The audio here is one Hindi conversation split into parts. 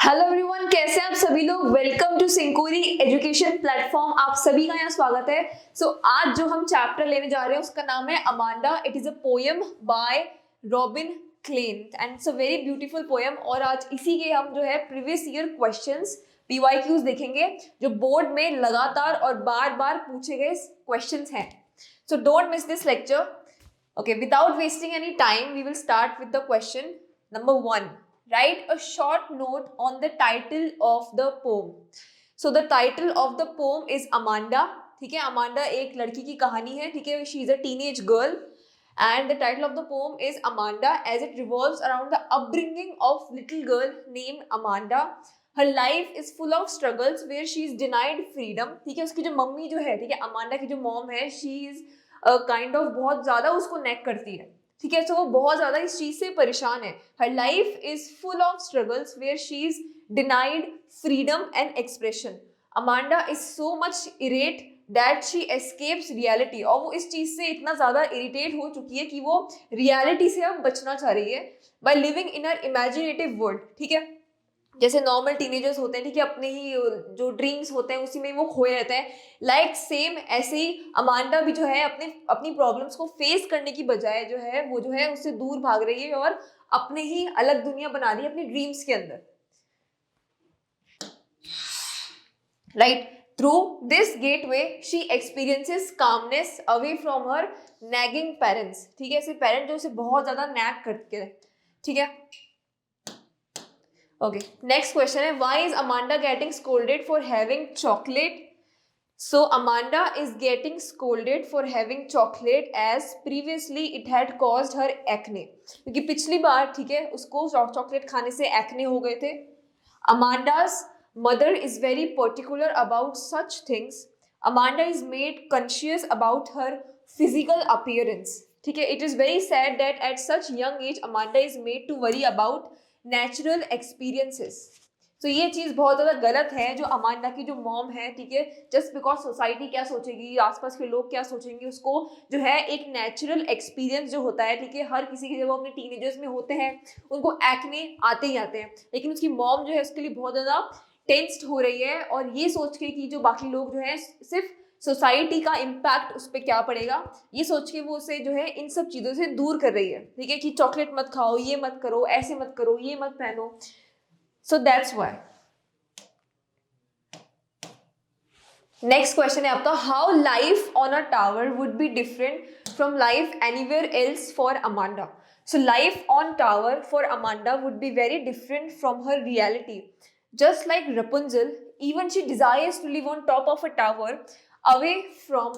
हेलो एवरीवन, कैसे हैं आप सभी लोग। वेलकम टू सिंकुरी एजुकेशन प्लेटफॉर्म। आप सभी का यहाँ स्वागत है। आज जो हम चैप्टर लेने जा रहे हैं उसका नाम है Amanda. It is a poem by Robin Klein and it's a very beautiful poem. और आज इसी के हम जो है प्रीवियस ईयर क्वेश्चंस PYQs देखेंगे जो बोर्ड में लगातार और बार बार पूछे गए क्वेश्चंस हैं। So don't miss this lecture. Okay, without wasting any time, we will start with the question. Number 1. Write a short note on the title of the poem. So the title of the poem is Amanda. ठीक है, अमांडा एक लड़की की कहानी है. ठीक है, she is a teenage girl and the title of the poem is Amanda as it revolves around the upbringing of little girl named Amanda. Her life is full of struggles where she is denied freedom. ठीक है, उसकी जो मम्मी जो है, ठीक है, अमांडा की जो मॉम है, शी इज काइंड ऑफ बहुत ज्यादा उसको नेक करती है. ठीक है, तो वो बहुत ज्यादा इस चीज से परेशान है. Her life is full of struggles where she is denied freedom and expression. Amanda is so much irate that she escapes reality. और वो इस चीज से इतना ज्यादा इरिटेट हो चुकी है कि वो रियलिटी से अब बचना चाह रही है by living in her imaginative world. ठीक है, जैसे नॉर्मल टीनेजर्स होते हैं, ठीक है, अपने ही जो ड्रीम्स होते हैं उसी में वो खोए रहते हैं. लाइक सेम ऐसे ही अमांडा भी जो है अपनी प्रॉब्लम्स को फेस करने की बजाय जो है वो जो है उससे दूर भाग रही है और अपने ही अलग दुनिया बना रही है अपनी ड्रीम्स के अंदर. Right, through this gateway she experiences calmness away from her nagging parents. ठीक है, ऐसे पेरेंट जो उसे बहुत ज्यादा नैग करते हैं. ठीक है, okay, next question है, why is Amanda getting scolded for having chocolate? So Amanda is getting scolded for having chocolate as previously it had caused her acne. क्योंकि पिछली बार, ठीक है, उसको चॉकलेट खाने से एक्ने हो गए थे. Amanda's mother is very particular about such things. Amanda is made conscious about her physical appearance. ठीक है, it is very sad that at such young age Amanda is made to worry about natural experiences. तो ये चीज बहुत ज्यादा गलत है जो अमांडा की जो मॉम है. ठीक है, जस्ट बिकॉज सोसाइटी क्या सोचेगी, आसपास के लोग क्या सोचेंगे, उसको जो है एक नेचुरल एक्सपीरियंस जो होता है, ठीक है, हर किसी के जब वो अपने टीनेजर्स में होते हैं उनको एक्ने आते ही आते हैं. लेकिन उसकी मॉम जो है उसके लिए बहुत ज्यादा टेंस्ड हो रही है और ये सोच के कि जो बाकी लोग जो है सिर्फ सोसाइटी का इम्पैक्ट उस पर क्या पड़ेगा ये सोच के वो उसे जो है इन सब चीज़ों से दूर कर रही है. ठीक है, कि चॉकलेट मत खाओ, ये मत करो, ऐसे मत करो, ये मत पहनो. So that's why. Next question है आपका, how life on a tower would be different from life anywhere else for Amanda. So life on tower for Amanda would be very different from her reality. Just like Rapunzel, even she desires to live on top of a tower away from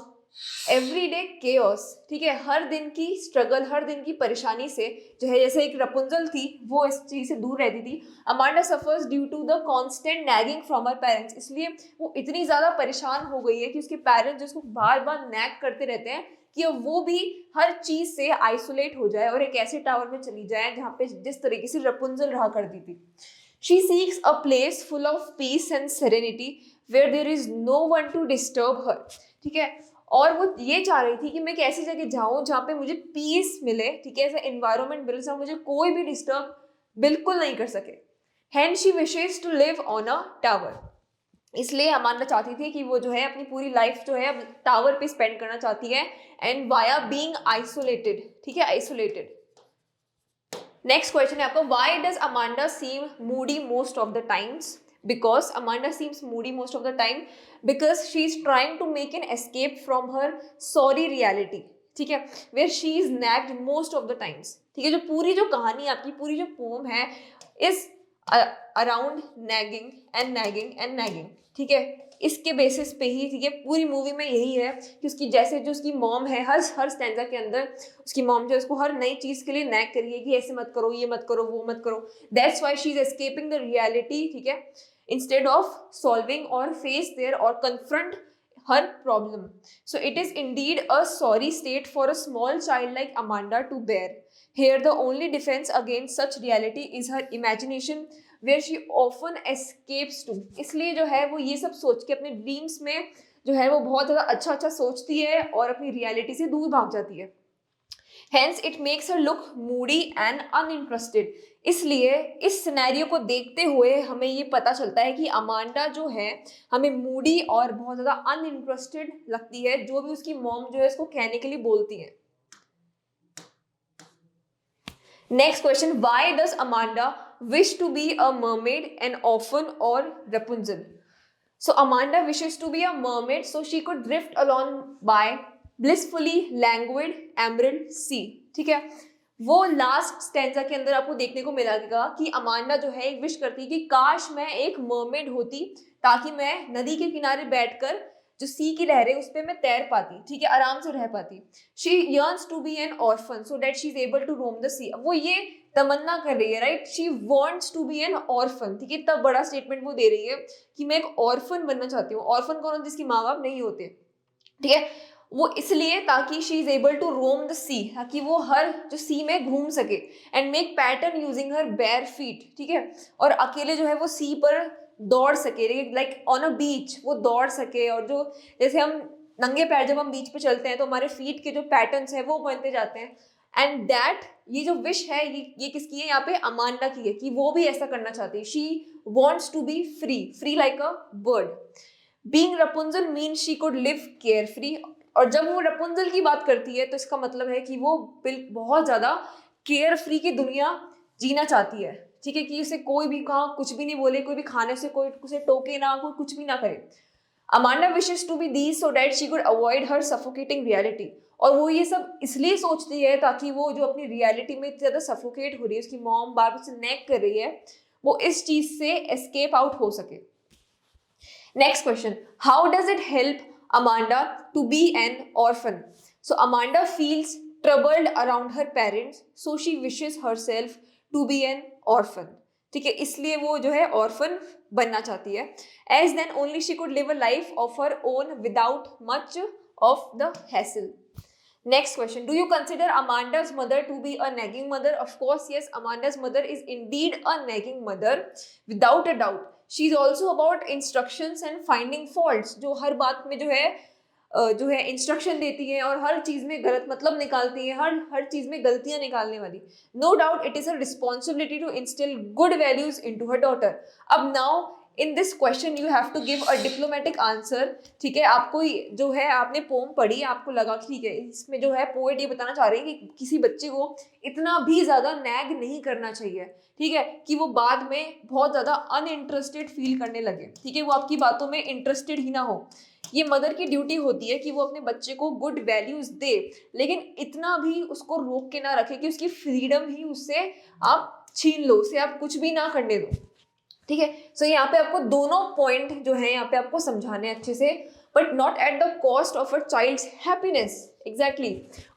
everyday chaos. ठीक है, हर दिन की स्ट्रगल, हर दिन की परेशानी से जो है, जैसे एक रपुंजल थी वो इस चीज से दूर रहती थी. Amanda suffers due to the constant nagging from her parents. इसलिए वो इतनी ज्यादा परेशान हो गई है कि उसके पेरेंट्स जिसको बार बार नैग करते रहते हैं कि अब वो भी हर चीज से आइसोलेट हो जाए और एक ऐसे टावर में चली जाए जहाँ पे जिस तरीके से रपुंजल रहा करती थी. She seeks a place full of peace and serenity where there is no one to disturb her. ठीक है, और वो ये चाह रही थी कि मैं एक ऐसी जगह जाऊं जहाँ पे मुझे पीस मिले. ठीक है, ऐसा एनवायरमेंट मिले जहाँ मुझे कोई भी डिस्टर्ब बिल्कुल नहीं कर सके. Hence she wishes to live on a tower. इसलिए अमांडा चाहती थी कि वो जो है अपनी पूरी लाइफ जो है अब टावर पे स्पेंड करना चाहती है एंड वाया बीइंग आइसोलेटेड. ठीक है, आइसोलेटेड. नेक्स्ट क्वेश्चन है आपका, why does Amanda seem moody most of the times. Because Amanda seems moody most of the time because she is trying to make an escape from her sorry reality. ठीक है, where she is nagged most of the times. ठीक है, जो पूरी जो कहानी आपकी पूरी जो पोम है is around nagging and nagging and nagging. ठीक है, इसके बेसिस पे ही, ठीक है, पूरी मूवी में यही है कि उसकी जैसे जो उसकी मॉम है हर स्टैंजा के अंदर उसकी मॉम जो है उसको हर नई चीज के लिए नैग करिए कि ऐसे मत करो, ये मत करो, वो मत करो. That's why she is escaping the reality. ठीक है, इंस्टेड ऑफ सॉल्विंग और फेस देयर और confront her problem. So it is indeed a sorry state for a small child like Amanda to bear. Here the only defense against such reality is her imagination where she often escapes to. इसलिए जो है वो ये सब सोच के अपने ड्रीम्स में जो है वो बहुत ज़्यादा अच्छा अच्छा सोचती है और अपनी रियलिटी से दूर भाग जाती है. Hence it makes her look moody and uninterested. इसलिए इस सिनेरियो को देखते हुए हमें ये पता चलता है कि अमांडा जो है हमें मूडी और बहुत ज़्यादा अनइंटरेस्टेड लगती है, जो भी उसकी मॉम जो है इसको कहने के लिए बोलती है. Next question, why does Amanda wish to be a mermaid, an orphan or Rapunzel? So Amanda wishes to be a mermaid so she could drift along by blissfully languid emerald sea. ठीक है, वो लास्ट स्टेंजा के अंदर आपको देखने को मिलेगा कि अमांडा जो है एक विश करती है कि काश मैं एक मर्मेड होती ताकि मैं नदी के किनारे बैठकर जो सी की लहरें उस पर मैं तैर पाती, ठीक है, आराम से रह पाती. She yearns to be an orphan so that she is able to roam the sea. वो ये तमन्ना कर रही है, right, she wants to be an orphan. ठीक है, इतना बड़ा स्टेटमेंट वो दे रही है कि मैं एक ऑर्फन बनना चाहती हूँ. ऑर्फन कौन होता है? जिसके माँ बाप नहीं होते. ठीक है, वो इसलिए ताकि she is able to roam the sea, ताकि वो हर जो सी में घूम सके and make pattern using her bare feet. ठीक है, और अकेले जो है वो सी पर दौड़ सके, लाइक ऑन अ बीच वो दौड़ सके. और जो जैसे हम नंगे पैर जब हम बीच पे चलते हैं तो हमारे फीट के जो पैटर्न्स हैं वो बनते जाते हैं. एंड दैट ये जो विश है ये किसकी है? यहाँ पे अमांडा की है कि वो भी ऐसा करना चाहती है. She wants to be free, free like a bird. Being Rapunzel mean she could live care free. और जब वो रपुंजल की बात करती है तो इसका मतलब है कि वो बहुत ज्यादा केयर फ्री की दुनिया जीना चाहती है. ठीक है, कि उसे कोई भी कहाँ कुछ भी नहीं बोले, कोई भी खाने से कोई उसे टोके ना, कोई कुछ भी ना करे. Amanda wishes to be these so that she could avoid her suffocating reality. और वो ये सब इसलिए सोचती है ताकि वो जो अपनी रियलिटी में इतनी ज्यादा सफोकेट हो रही है, उसकी मॉम बार उसे नेक कर रही है, वो इस चीज से एस्केप आउट हो सके. Next question, how does it help Amanda to be an orphan? So Amanda feels troubled around her parents, so she wishes herself to be an orphan. ठीक है, इसलिए वो जो है orphan बनना चाहती है. As then only she could live a life of her own without much of the hassle. Next question, do you consider Amanda's mother to be a nagging mother? Of course, yes, Amanda's mother is indeed a nagging mother, without a doubt. She is also about instructions and finding faults. जो हर बात में जो है इंस्ट्रक्शन देती है और हर चीज में गलत मतलब निकालती है, हर चीज में गलतियां निकालने वाली. No doubt it is a responsibility to instil good values into her daughter. अब now in this question you have to give a diplomatic answer. ठीक है, आपको जो है आपने पोम पढ़ी, आपको लगा ठीक है इसमें जो है पोएट ये बताना चाह रहे हैं कि किसी बच्चे को इतना भी ज्यादा नैग नहीं करना चाहिए. ठीक है, कि वो बाद में बहुत ज्यादा अनइंटरेस्टेड फील करने लगे. ठीक है, वो आपकी बातों में इंटरेस्टेड ही ना हो. ये मदर की ड्यूटी होती है कि वो अपने बच्चे को गुड वैल्यूज दे, लेकिन इतना भी उसको रोक के ना रखे कि उसकी फ्रीडम ही उससे आप छीन लो, उसे आप कुछ भी ना करने दो. ठीक है, सो यहाँ पे आपको दोनों पॉइंट जो है यहाँ पे आपको समझाने अच्छे से, but not at the cost of a child's happiness. Exactly.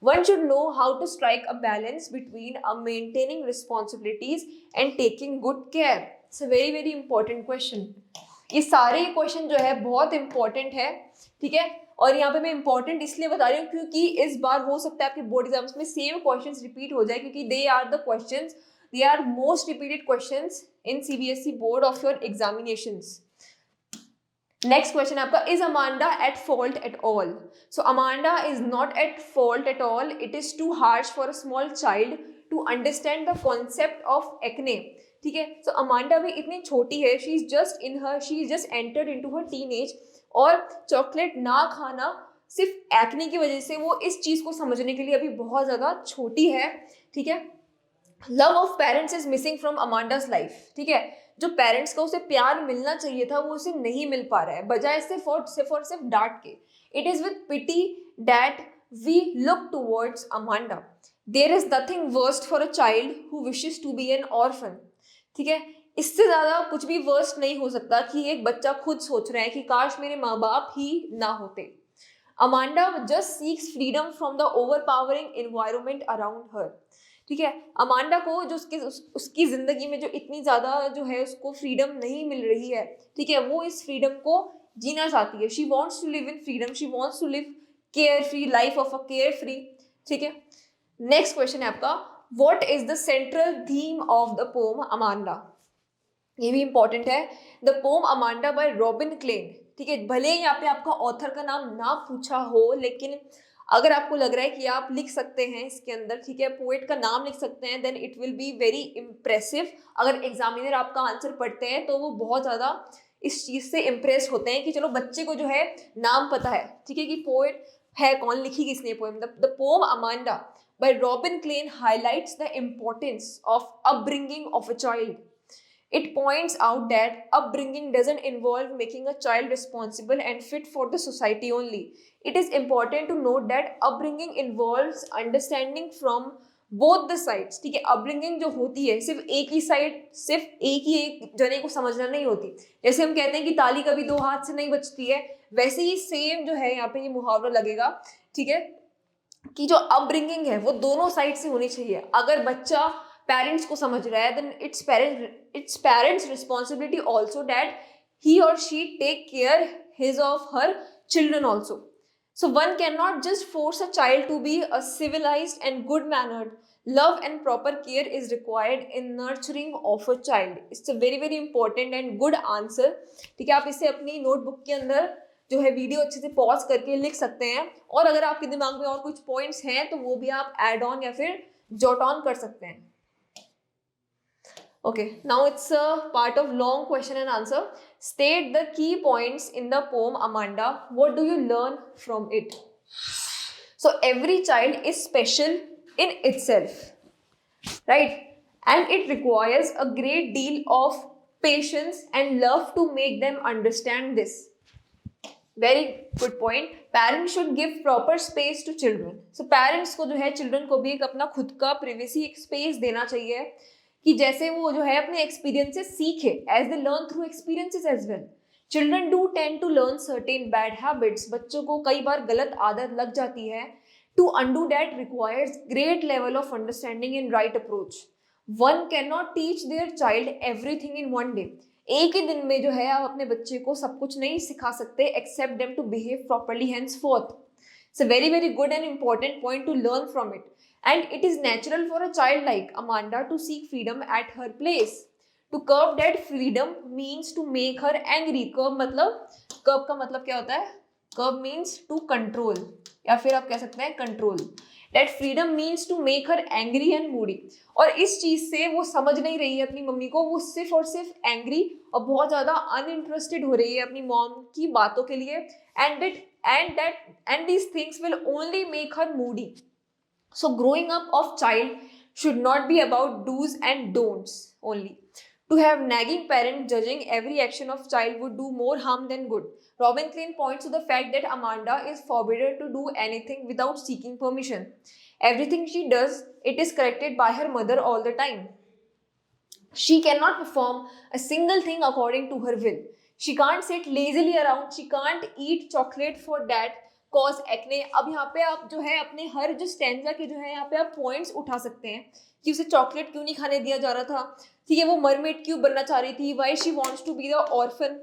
One should know how to strike a balance between maintaining responsibilities and taking good care. It's a very very important question. ये सारे क्वेश्चन जो है बहुत इंपॉर्टेंट है. ठीक है, और यहाँ पे मैं इंपॉर्टेंट इसलिए बता रही हूँ क्योंकि इस बार हो सकता है आपके बोर्ड एग्जाम्स में सेम क्वेश्चंस रिपीट हो जाए, क्योंकि they are the questions, they are most repeated questions in CBSE board of your examinations. Next question आपका, is Amanda at fault at all? So Amanda is not at fault at all. It is too harsh for a small child to understand the concept of acne. ठीक है, so Amanda भी इतनी छोटी है, she is just entered into her teenage, और चॉकलेट ना खाना सिर्फ एक्ने की वजह से वो इस चीज को समझने के लिए अभी बहुत ज्यादा छोटी है. ठीक है, love of parents is missing from Amanda's life. ठीक है, जो पेरेंट्स का उसे प्यार मिलना चाहिए था वो उसे नहीं मिल पा रहा है, बजाय सिर्फ और सिर्फ डांट के. It is with pity that we look towards Amanda. There is nothing worst for a child who wishes to be an orphan. ठीक है, इससे ज्यादा कुछ भी वर्स्ट नहीं हो सकता कि एक बच्चा खुद सोच रहा है कि काश मेरे माँ बाप ही ना होते. Amanda just seeks freedom from the overpowering environment around her. ठीक है, अमांडा को जो उसकी जिंदगी में जो इतनी ज्यादा जो है उसको फ्रीडम नहीं मिल रही है, ठीक है, वो इस फ्रीडम को जीना चाहती है. She wants to live in freedom, she wants to live care free life of a care free. ठीक है, नेक्स्ट क्वेश्चन है आपका, what is the central theme of the poem Amanda? ये भी इंपॉर्टेंट है. The poem Amanda by Robin Klein. ठीक है, भले यहाँ पे आपका ऑथर का नाम ना पूछा हो, लेकिन अगर आपको लग रहा है कि आप लिख सकते हैं इसके अंदर, ठीक है, पोएट का नाम लिख सकते हैं, then it will be very impressive. अगर एग्जामिनर आपका आंसर पढ़ते हैं तो वो बहुत ज़्यादा इस चीज़ से इम्प्रेस होते हैं कि चलो बच्चे को जो है नाम पता है, ठीक है, कि पोएट है कौन, लिखी किसने poem. The poem Amanda by Robin Klein highlights the importance of upbringing of a child. It points out that upbringing doesn't involve making a child responsible and fit for the society only. It is important to note that upbringing involves understanding from both the sides. ठीक है, upbringing जो होती है सिर्फ एक ही साइड, सिर्फ एक जने को समझना नहीं होती। जैसे हम कहते हैं कि ताली कभी दो हाथ से नहीं बजती है, वैसे ही सेम जो है यहाँ पे ये मुहावरा लगेगा, ठीक है, कि जो अपब्रिंगिंग है वो दोनों साइड से होनी चाहिए। अगर बच्चा पेरेंट्स को समझ रहा है, then it's parents responsibility also that he और she take care his of her children also. So one can not just force a child to be a civilised and good mannered. Love and proper care is required in nurturing of a child. It's a very very important and good answer, ठीक है। आप इसे अपनी नोटबुक के अंदर जो है वीडियो अच्छे से पॉज करके लिख सकते हैं, और अगर आपके दिमाग में और कुछ पॉइंट्स हैं तो वो भी आप ऐड ऑन या फिर जॉट ऑन कर सकते हैं। Okay, now it's a part of long question and answer. State the key points in the poem Amanda, what do you learn from it? So every child is special in itself, right? And it requires a great deal of patience and love to make them understand this. Very good point. Parents should give proper space to children. So parents को जो है children को भी एक अपना खुद का privacy, एक space देना चाहिए कि जैसे वो जो है अपने experiences सीखे, as they learn through experiences as well. Children do tend to learn certain bad habits. बच्चों को कई बार गलत आदत लग जाती है। To undo that requires great level of understanding and right approach. One cannot teach their child everything in one day. एक ही दिन में जो है आप अपने बच्चे को सब कुछ नहीं सिखा सकते, except them to behave properly henceforth. It's a very very good and important point to learn from it. And it is natural for a child like Amanda to seek freedom at her place. To curb that freedom means to make her angry. curb का मतलब क्या होता है? Curb means to control, या फिर आप कह सकते हैं control. That freedom means to make her angry and moody. और इस चीज से वो समझ नहीं रही है अपनी मम्मी को, वो सिर्फ और सिर्फ एंग्री और बहुत ज्यादा अनइंटरेस्टेड हो रही है अपनी मॉम की बातों के लिए। and these things will only make her moody. So growing up of child should not be about do's and don'ts only. To have nagging parents judging every action of child would do more harm than good. Robin Klein points to the fact that Amanda is forbidden to do anything without seeking permission. Everything she does, it is corrected by her mother all the time. She cannot perform a single thing according to her will. She can't sit lazily around. She can't eat chocolate for that cause acne. अब यहाँ पे आप जो है अपने हर जो स्टैंजा के जो है यहाँ पे आप पॉइंट्स उठा सकते हैं कि उसे चॉकलेट क्यों नहीं खाने दिया जा रहा था, ठीक है, वो मरमेड क्यों बनना चाह रही थी, why she wants to be the orphan,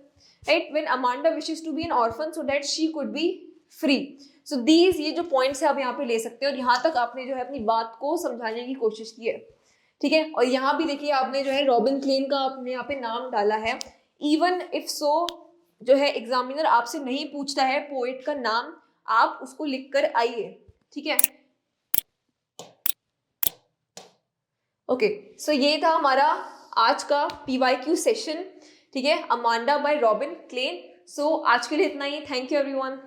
right? When Amanda wishes to be an orphan so that she could be free. So these ये जो पॉइंट्स है आप यहाँ पे ले सकते हैं, और यहाँ तक आपने जो है अपनी बात को समझाने की कोशिश की है, ठीक है। और यहाँ भी देखिए आपने जो है रॉबिन क्लेन का आपने यहाँ पे नाम डाला है। इवन इफ सो जो है एग्जामिनर आपसे नहीं पूछता है पोएट का नाम, आप उसको लिख कर आइए, ठीक है। ओके, सो ये था हमारा आज का PYQ सेशन, ठीक है, अमांडा बाय रॉबिन क्लेन। सो आज के लिए इतना ही। Thank you everyone.